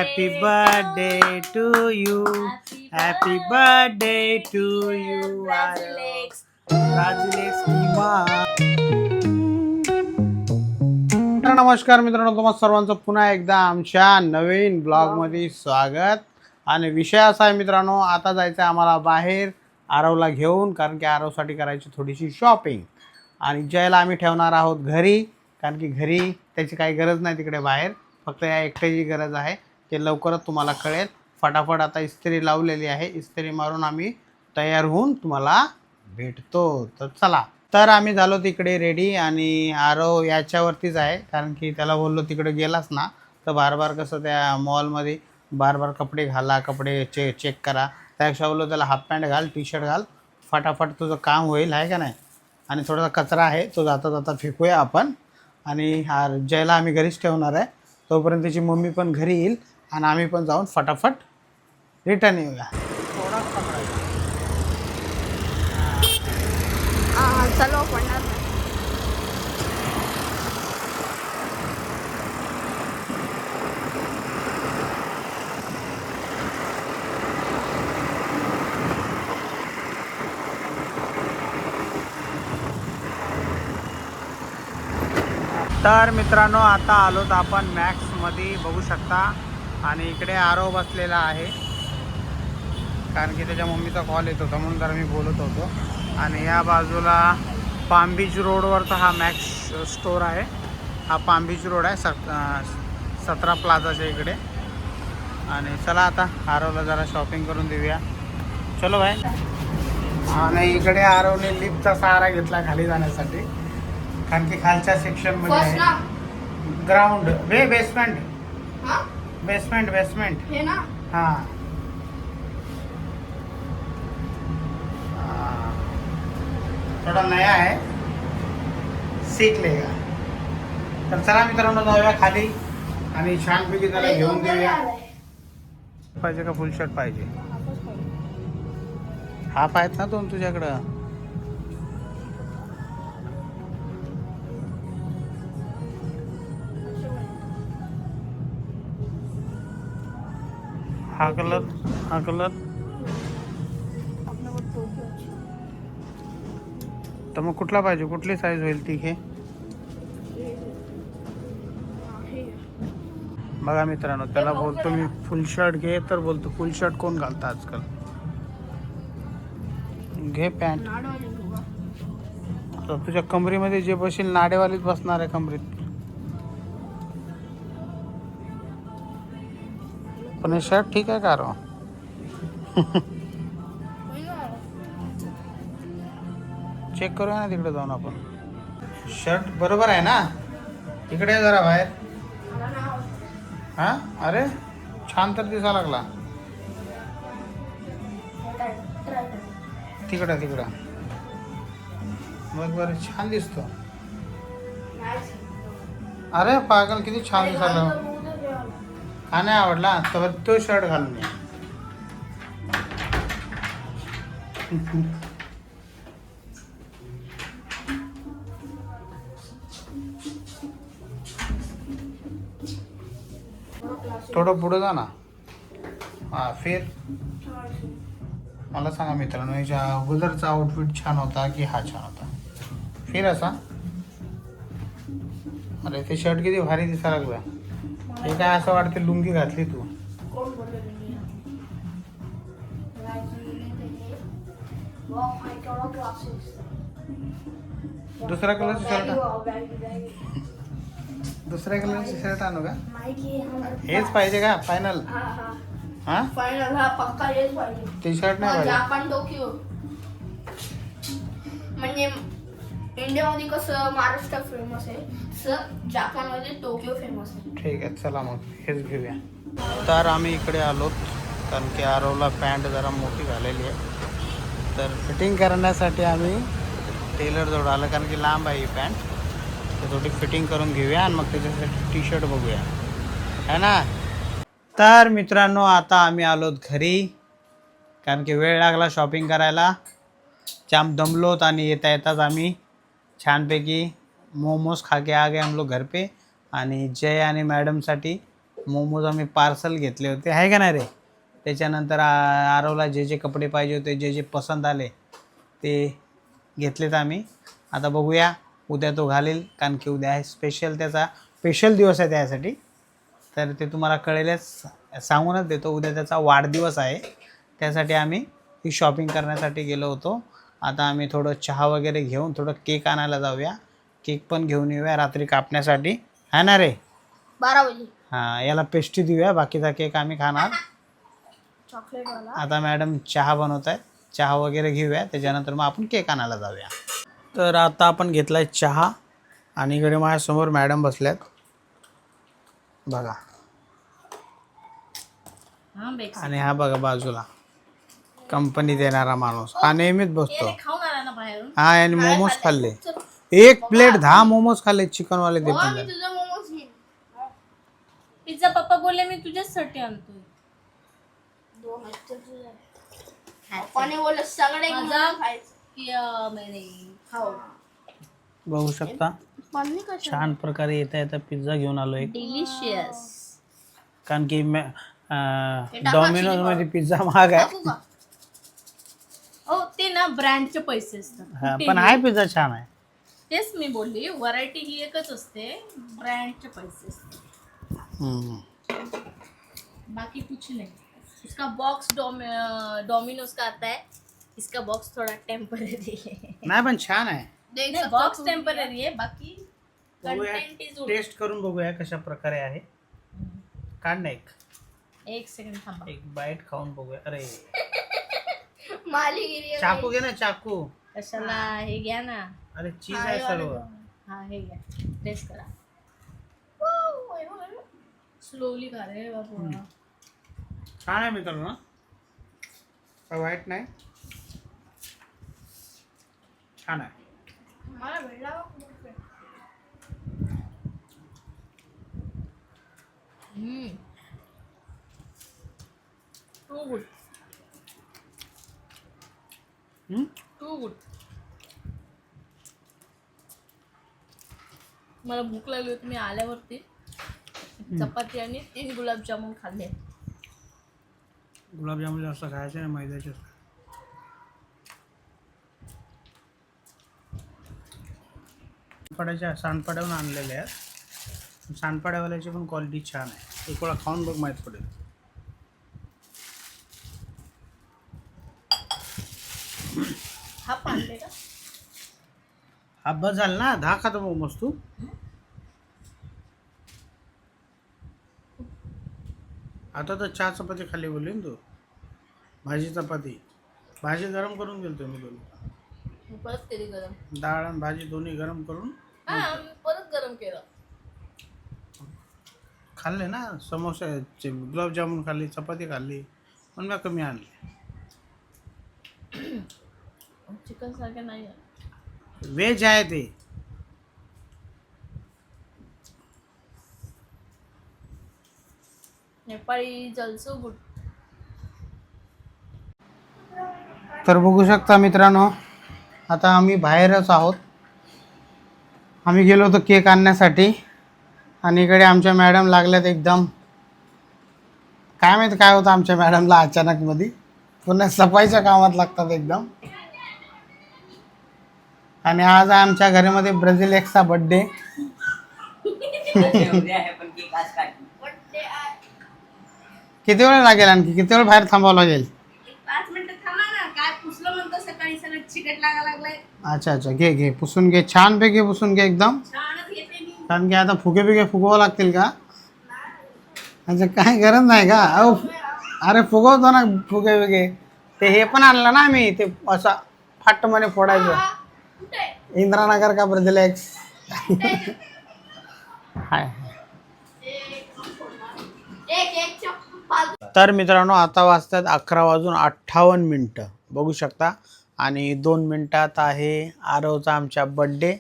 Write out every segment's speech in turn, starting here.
Happy birthday to you. Happy birthday to you. Congratulations, Tima. नमस्कार मित्रांनो, तुम्हा सर्वांचं पुन्हा एकदा आमच्या नवीन ब्लॉगमध्ये स्वागत. आणि विषय असा आहे मित्रांनो, आता जायचं आहे आम्हाला बाहेर आरवला घेऊन, कारण की आरवसाठी करायची थोडीशी शॉपिंग. आणि जयला आम्ही ठेवणार आहोत घरी, कारण की घरी त्याची काही गरज नाही तिकडे बाहेर, फक्त या एकट्याची गरज आहे. ते लवकरच तुम्हाला कळेल. फटाफट आता इस्त्री लावलेली आहे, इस्त्री मारून आम्ही तयार होऊन तुम्हाला भेटतो. तर चला. तर आम्ही झालो तिकडे रेडी आणि आरव याच्यावरतीच आहे, कारण की त्याला बोललो तिकडे गेलास ना तर बार बार कसं त्या मॉलमध्ये बार बार कपडे घाला, कपडे चेक करा. त्यापेक्षा बोललो त्याला हाफ पॅन्ट घाल, टी शर्ट घाल, फटाफट तुझं काम होईल, आहे का नाही. आणि थोडासा कचरा आहे तो जाता जाता फेकूया आपण. आणि जयला आम्ही घरीच ठेवणार आहे, तोपर्यंत त्याची मम्मी पण घरी येईल आणि आम्ही पण जाऊन फटाफट रिटर्न येऊया. थोडाच पकडायचा. चलो पडणार. तर मित्रांनो, आता आलोत आपण मॅक्समध्ये, बघू शकता. आणि इकडे आरव बसलेला आहे, कारण की त्याच्या मम्मीचा कॉल येत होता म्हणून जरा मी बोलत होतो. आणि या बाजूला पाम बीच रोडवरचा हा मॅक्स स्टोर आहे. हा पाम बीच रोड आहे 17 प्लाझाच्या इकडे. आणि चला आता आरवला जरा शॉपिंग करून देऊया. चलो भाई. आणि इकडे आरवने लिफ्टचा सहारा घेतला खाली जाण्यासाठी, कारण की खालच्या सेक्शनमध्ये आहे ग्राउंड बेसमेंट हे ना. हां, थोडा नया आहे, सीख लेगा. तर चला मित्रांनो, जाऊया खाली आणि छानपैकी त्याला घेऊन देऊया. पाहिजे का फुल शर्ट पाहिजे? हाफ आहेत ना दोन तुझ्याकडं? हा कलर, हा कलर. तर मग कुठला पाहिजे, कुठली साईज होईल ती घे. बघा मित्रांनो, त्याला बोलतो मी फुल शर्ट घे, तर बोलतो फुल शर्ट कोण घालतं आजकाल. घे पॅन्ट. तर तुझ्या कमरेमध्ये जे बसेल नाडेवालीच बसणार आहे कमरेत. पण हे शर्ट ठीक आहे का रो? चेक करूया ना तिकडे जाऊन आपण. शर्ट बरोबर आहे ना? इकडे जरा बाहेर. हां, अरे छान तर दिसा लागला. तिकडं मग बरं, छान दिसतो. अरे पागल, किती छान दिसायला. हा नाही आवडला तर तो शर्ट घालून ये. थोडं पुढं जा ना. हां, फिर. मला सांगा मित्रांनो, याच्या अगोदरचा आउटफिट छान होता की हा छान होता? फिर असा. अरे ते शर्ट किती भारी दिसायला लागला. हे काय असं वाटतं लुंगी घातली तू. दुसऱ्या कलरची शर्ट आणू का? हेच पाहिजे का फायनल? हा फायनल, हा पक्का हेच पाहिजे. टी शर्ट नाही पाहिजे. जापान टोकियो, म्हणजे इंडियामध्ये कसं महाराष्ट्र फेमस आहे, तसं जापानमध्ये टोकियो फेमस आहे. ठीक आहे, चला मग हेच घेऊया. तर आम्ही इकडे आलोत, कारण की आरवला पॅन्ट जरा मोठी झालेली आहे. तर फिटिंग करण्यासाठी आम्ही टेलरजवळ आलं, कारण की लांब आहे ही पॅन्ट. तर थोडी फिटिंग करून घेऊया आणि मग त्याच्यासाठी टी शर्ट बघूया, है ना. तर मित्रांनो, आता आम्ही आलोत घरी, कारण की वेळ लागला शॉपिंग करायला. जाम दमलोत आणि येता येताच आम्ही छानपैकी मोमोज खा के आ गए हम लोग घर पे. आणि जय आणि मॅडमसाठी मोमोज आम्ही पार्सल घेतले होते आहे का नाही रे. त्याच्यानंतर आरवला जे जे कपडे पाहिजे होते जे जे पसंत आले ते घेतलेत आम्ही. आता बघूया उद्या तो घालेल कारण की उद्या आहे स्पेशल त्याचा स्पेशल दिवस आहे त्यासाठी. तर ते तुम्हाला कळेलच सांगूनच देतो उद्या त्याचा वाढदिवस आहे. त्यासाठी आम्ही ही शॉपिंग करण्यासाठी गेलो होतो. आता आम्ही थोडं चहा वगैरे घेऊन थोडं केक आणायला जाऊया. केक पण घेऊन येऊया रात्री कापण्यासाठी आहे ना रे. 12 वाजे हां याला पेस्ट्री देऊया बाकीचा केक आम्ही खाणार. चॉकलेट वाला. आता मॅडम चहा बनवत आहेत. चहा वगैरे घेऊया त्याच्यानंतर मग आपण केक आणायला जाऊया. तर आता आपण घेतला आहे चहा आणि इकडे माझ्यासमोर मॅडम बसल्यात बघा. आणि हा बघा बाजूला कंपनी देणारा माणूस हा नेहमीच बसतो. हा याने मोमोज खाल्ले 1 प्लेट 10 मोमोज खाल्ले चिकनवाले ते पण. मी तुझं मोमोज घेईन. पिझ्झा पप्पा बोलले मी तुझ्यासाठी आणतोय. 2 आहेत तुझे. पप्पाने बोललं सगळे माझा खायचं. मैंने खाऊ. बघू शकता पन्नी कशा छान प्रकारे येता येता पिझ्झा घेऊन आलो एक. डिलिशियस. कारण की डॉमिनोज मध्ये पिझ्झा महाग आहे. टाकू का? हो ते ना ब्रँडचे पैसे असतात. हा, कुठेही. पण आहे पिझ्झा छान आहे. तेच मी बोलली व्हरायटी ही एकच असते ब्रँडचे पैसे असतात हम्म. बाकी कुछ नहीं. इसका बॉक्स डोमिनोज का आता है. इसका बॉक्स थोड़ा टेम्पररी है. नाही पण छान आहे. देख नहीं सकते बॉक्स हो. टेम्पररी है बाकी बघूया कंटेंट इज टेस्ट करून बघूया कशा प्रकारे आहे. काढ ना एक सेकंड थांबा. एक बाईट खाऊन बघूया. अरे मालिगिरी आहे. चाकू घे ना चाकू. कशाला हे घ्या ना. अरे चीज आहे सर्व. हा हे घ्या टेस्ट करा. वाव. स्लोली खा रे बाबू. छान आहे मित्रांनो काय वाईट नाही छान आहे. मला भेटला बा. Too good. Hmm? Too good. मला भूक लागली होती मी आल्यावरती चपाती आणि 3 गुलाबजामुन खाल्ले. गुलाबजामुन जास्त खायचे नाही मैद्याचे. सांडपाड्याहून आणलेले आहेत. सांडपाड्यावाल्याची पण क्वालिटी छान आहे. एक वेळा खाऊन बघ माहीत पडेल. हा पांढरे का हा बस झाला ना 10 खातो मोमोज तू. आता तर चहा चपाती खाल्ली बोलली ना तू. भाजी चपाती भाजी गरम करून गेलतो मी दोन्ही. मी परत केली गरम. डाळ आणि भाजी दोन्ही गरम करून हा मी परत गरम केलं. खाल्ले ना. समोसे गुलाबजामुन खाल्ली चपाती खाल्ली पण मी कमी आणले. चिकन सारखे नाही आहे. व्हेज आहे ते. नेपाळी जलसो गुड. तर बघू शकता मित्रांनो आता आम्ही बाहेरच आहोत. आम्ही गेलो होतो केक आणण्यासाठी आणि इकडे आमच्या मॅडम लागल्यात एकदम काय माहिती काय होतं आमच्या मॅडमला अचानक मध्ये पुन्हा सफाईच्या कामात लागतात एकदम. आणि आज आहे आमच्या घरामध्ये ब्राझील एक्सचा बर्थडे. किती वेळ लागेल आणखी किती वेळ बाहेर थांबावं लागेल. 5 मिनिटं थांबा ना. काय पुसलं म्हणतो सकाळी सगळं चिकट लागा लागलाय. अच्छा अच्छा घे घे पुसून घे छानपैकी पुसून घे एकदम. छानच घेते मी. कारण की आता फुगे बिगे फुगवावं लागतील का. अच्छा काय गरज नाही का. अहो अरे फुगवतो ना फुगे बिगे. ते हे पण आणलं ना आम्ही ते असं फाटमध्ये फोडायचं. कुठे इंद्रानगर का ब्राझील एक्स. हाय एक पाच. तर मित्रांनो आता वाजतात 11:58 बघू शकता. आणि 2 मिनटात आहे आरवचा आमच्या बड्डे.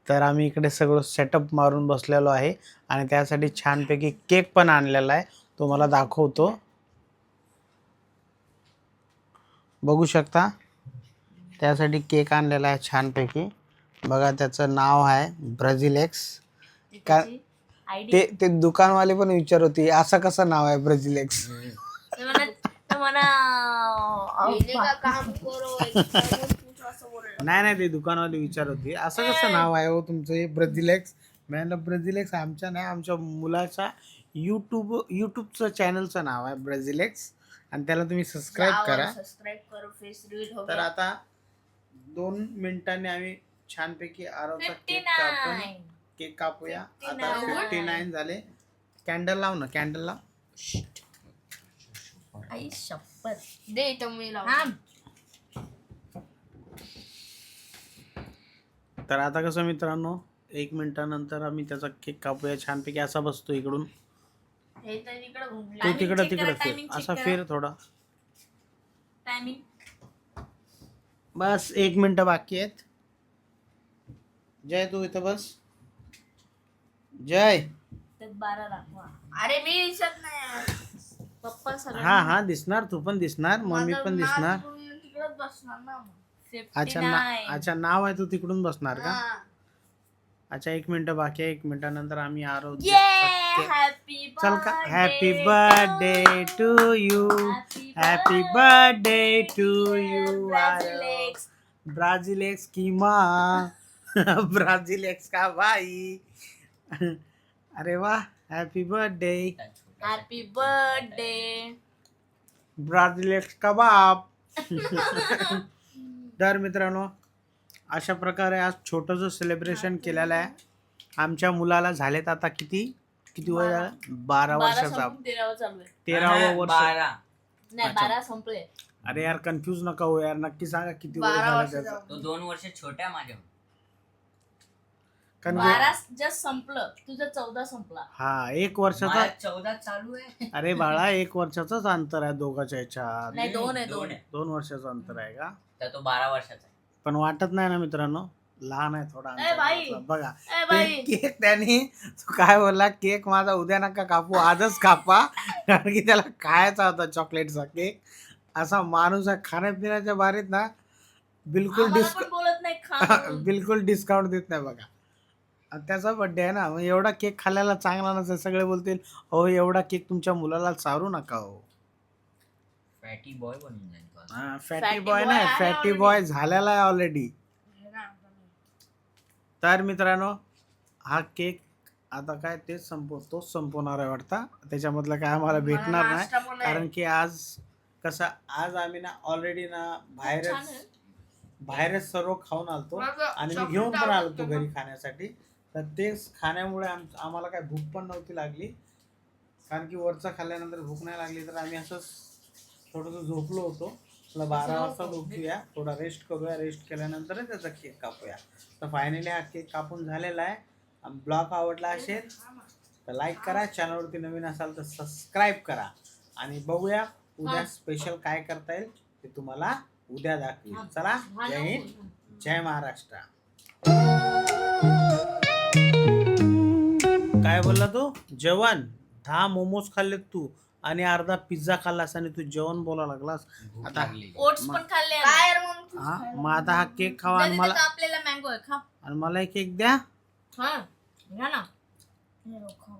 तर आम्ही इकडे सगळं सेटअप मारून बसलेलो आहे आणि त्यासाठी छानपैकी केक पण आणलेला आहे तो मला दाखवतो. बघू शकता त्यासाठी केक आणलेला आहे छानपैकी. बघा त्याचं नाव आहे ब्राझील एक्स. का आयडी ते दुकानवाले पण विचार होते असं कसं नाव आहे ब्राझिलेक्स. तो म्हणा पहिले का काम करो पूछ असं बोलला. नाही ते दुकानवाले विचार होते असं कसं नाव आहे हो तुमचं हे ब्राझिलेक्स. मी म्हणलं ब्राझिलेक्स आमच्या नाही, आमच्या मुलाच्या यूट्यूबचं चॅनलचं नाव आहे ब्राझिलेक्स आणि त्याला तुम्ही सबस्क्राईब करा. सबस्क्राइब करो, फेस रिवील हो तर गया. आता 2 मिनिटांनी आम्ही छानपैकी आरवचा केक कापूया. आता 59 झाले. कॅन्डल लाव ना, कॅन्डल लाव. आई शपथ. दे इथं मी लावतो. थांब. तर आता कसं मित्रांनो 1 मिनिटानंतर आम्ही त्याचा केक कापूया छानपैकी. असा बसतो इकडून, हे तर इकडे घुमला. तू तिकडं check करा, तिकडं फिर, timing check असा करा. फिर थोडा. टायमिंग बस 1 मिनिट बाकी आहेत. जय तू इथं बस. जय. त्यात 12 दाखवा. अरे मी दिसत नाही. पप्पा सगळं हा दिसणार, तू पण दिसणार, मम्मी पण दिसणार. तिकडेच बसणार ना मग. अच्छा नाव आहे, तू तिकडून बसणार का? हा. अच्छा 1 मिनिट बाकी आहे. 1 मिनिटानंतर आम्ही आरो. हॅपी चल का. Happy birthday to you. Happy birthday to you. ब्राझिलेक्स की माँ. ब्राझिलेक्स का भाई. अरे वाह. Happy birthday. Happy birthday. ब्राझिलेक्स का बाप. तर मित्रांनो अशा प्रकारे आज छोटंसं सेलिब्रेशन केलेलं आहे. आमच्या मुलाला झालेत आता किती वय झालं? 12 वर्षाचा. 13 चालू आहे. 13वं वर्ष. नाही 12 संपले. अरे यार कन्फ्यूज नका हो यार, नक्की सांगा किती वय 12 झालं वर्षाचा. त्याचं. तो 2 वर्ष छोट्या माझ्या. कारण 12 जस्ट संपलं. तुझं 14 संपला. हा 1 वर्षाचा. मला 14 चालू आहे. अरे बाळा 1 वर्षाचाच अंतर आहे दोघांच्या ह्याच्यात. नाही 2 आहे 2 आहे. 2 वर्षाचं अंतर आहे का? तर तो 12 वर्षाचा आहे. पण वाटत नाही ना मित्रांनो, लहान आहे थोडा ए बाई. अंतर. बघा ए बाई. केक त्याने तो काय बोलला, केक माझा उद्या नका कापू, आजच कापा. कारण की त्याला खायचा होता चॉकलेटचा केक. असा माणूस आहे खाण्यापिण्याच्या बारीत ना बिलकुल आम्हाला पण बोलत नाही खा म्हणून. बिलकुल डिस्काउंट देत नाही बघा. आणि त्याचा बर्थडे आहे ना, मग एवढा केक खाल्ल्याला चांगला नसेल. सगळे बोलतील अहो एवढा केक तुमच्या मुलाला चारू नका हो. फॅटी बॉय बनून जाईल तो. फॅटी Fatty बॉय boy नाही, आहे फॅटी already. बॉय झालेला आहे ऑलरेडी. तर मित्रांनो हा केक आता काय तोच संपवणार आहे वाटतं. त्याच्यामधलं काय आम्हाला भेटणार नाही. नाश्ता पण आहे. कारण की आज कसं आज आम्ही ना ऑलरेडी ना छान आहे. बाहेरच सर्व खाऊन आलतो माझं आणि मी chocolate घेऊन पण आलो आवडतं घरी खाण्यासाठी. तर तेच खाण्यामुळे आम्हाला काय भूक पण नव्हती लागली. कारण की वरचं खाल्ल्यानंतर भूक नाही लागली. तर आम्ही असंच थोडंसं झोपलो होतो. 12 वाजता झोपूया, थोडा रेस्ट करूया. रेस्ट केल्यानंतर त्याचा केक कापूया. तर फायनली हा केक कापून झालेला आहे. ब्लॉग आवडला असेल तर लाईक करा, चॅनलवरती नवीन असाल तर सबस्क्राईब करा. आणि बघूया उद्या स्पेशल काय करता येईल ते तुम्हाला उद्या दाखवेल. चला जय हिंद, जय महाराष्ट्र. काय बोलला तू? जेवण 10 मोमोज खाल्लेत तू आणि अर्धा पिझ्झा खाल्लास आणि तू जेवण बोला लागलास. भूक आता लागली. ओट्स पण खाल्ले आहे. काय रे मग तू? हा मग आता हा केक खावा आणि मला आपल्याला मँगो आहे खा. आणि मला एक केक द्या. हा घ्या ना. हे बघ, खाऊ.